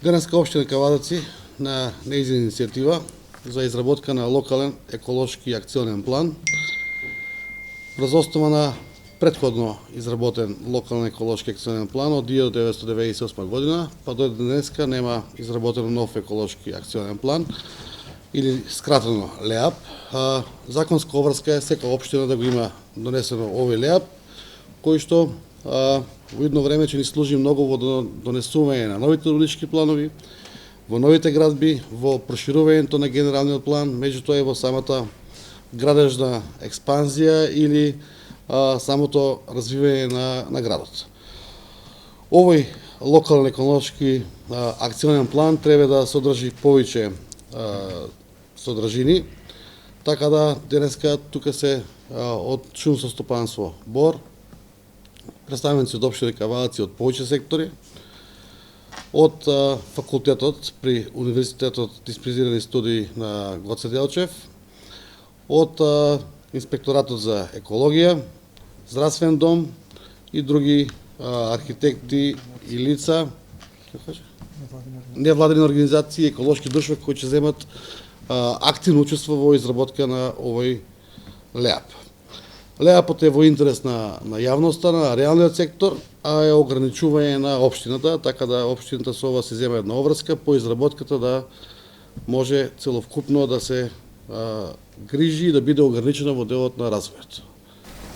Денеска општина Кавадаци на нејзина иницијатива за изработка на локален еколошки акционен план, врз основа на претходно изработен локален еколошки акционен план од 1998 година, па до денеска нема изработен нов еколошки акционен план, или скратено ЛЕАП. Законска обврска е сека општина да го има донесено овој ЛЕАП, кој што во едно време ќе ни служи многу во донесување на новите урбанистички планови, во новите градби, во проширувањето на генералниот план, меѓутоа и во самата градежна експанзија или самото развивање на градот. Овој локален еколошки акционен план треба да содржи повеќе содржини, така да денеска тука се од шумско стопанство Бор, представници од општина Кавадаци од повеќе сектори, од факултетот при Универзитетот диспризирани студии на Гоце Делчев, од Инспекторатот за екологија, Здравствен дом и други архитекти и лица, невладени организации, еколошки друштва кои ќе земат активно учество во изработка на овој ЛЕАП. ЛЕАПот е во интерес на јавноста, на реалниот сектор, а е ограничување на општината, така да општината со ова се зема една обврска по изработката да може целокупно да се грижи и да биде ограничена во делот на развојот.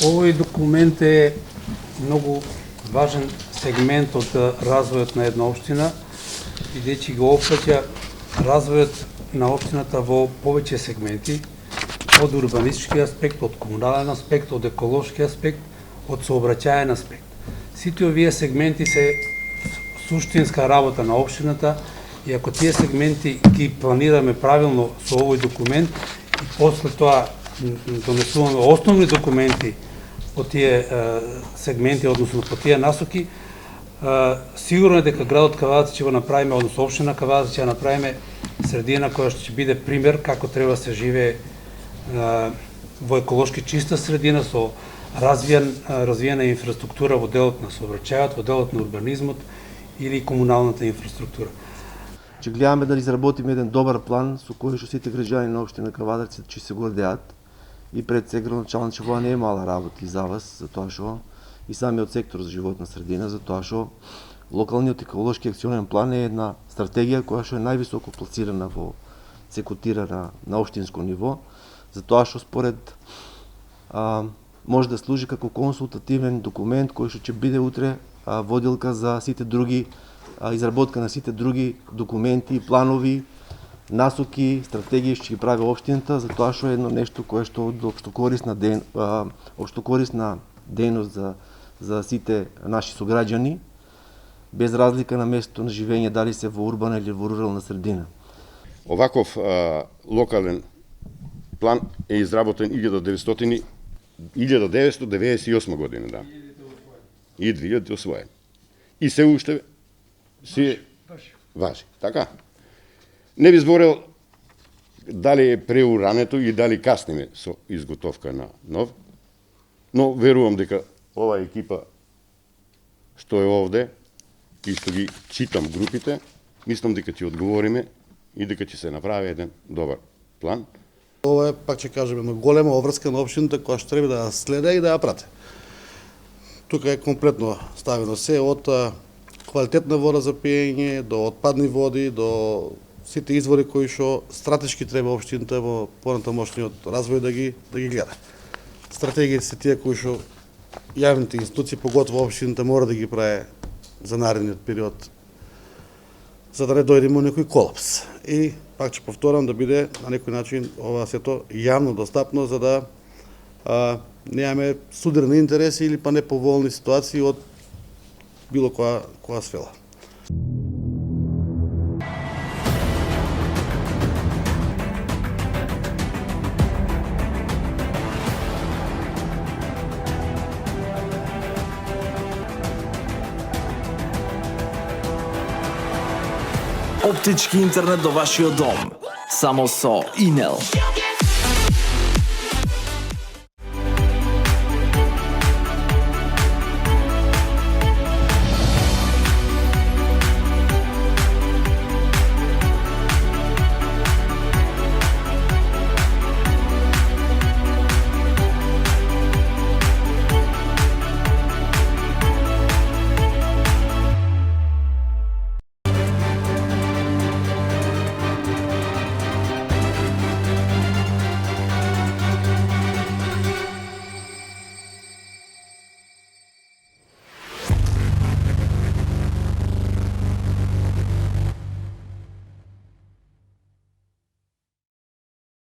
Овој документ е многу важен сегмент од развојот на една општина, бидејќи го опфаќа развојот на општината во повеќе сегменти, од урбанистички аспект, од комунален аспект, од еколошки аспект, од сообраќаен аспект. Сите овие сегменти се суштинска работа на општината и ако тие сегменти ги планираме правилно со овој документ и после тоа донесуваме основни документи по тие сегменти, односно по тие насоки, сигурно е дека градот Кавадаци ќе го направиме, односно општина Кавадаци ќе направиме средина која ќе биде пример како треба се живее во еколошки чиста средина со развиена инфраструктура во делот на сообраќајот, во делот на урбанизмот или комуналната инфраструктура. Че гледаме да изработиме еден добар план со кој што сите граѓани на општина Кавадаци ќе се гордеат и пред се градоначалник че ова не е мала работа и за вас, затоа што и самиот сектор за животна средина, затоа што локалниот еколошки акционен план е една стратегија која што е највисоко пласирана се котира на општинско ниво, затоа што според може да служи како консултативен документ кој што ќе биде утре водилка за сите други изработка на сите други документи, планови, насоки, стратегии што ќе прави општината, затоа што е едно нешто кое што од општокорисна дејност за сите наши сограѓани, без разлика на местото на живење, дали се во урбана или во рурална средина. Оваков локален план е изработен 1998 година, да. И 2000 освоен. И се уште си важи, така? Не би зборел дали е преурането и дали касниме со изготовка на нов, но верувам дека ова екипа што е овде и што ги читам групите, мислам дека ќе одговориме и дека ќе се направи еден добар план. Ова е, пак ќе кажеме, една голема обврска на општината која што треба да ја следа и да ја прате. Тука е комплетно ставено се од квалитетна вода за пиење, до отпадни води, до сите извори кои што стратешки треба општината во понатамошниот развој да ги гледа. Стратегиите се тие кои што јавните институции, поготово општината, мора да ги прави за наредниот период, за да не дојдеме во некој колапс. И пак ќе повторам да биде на некој начин ова сето јавно достапно, за да немаме судирни интереси или па неповолни ситуации од било која сфера. Оптички интернет до вашиот дом. Само со Инел.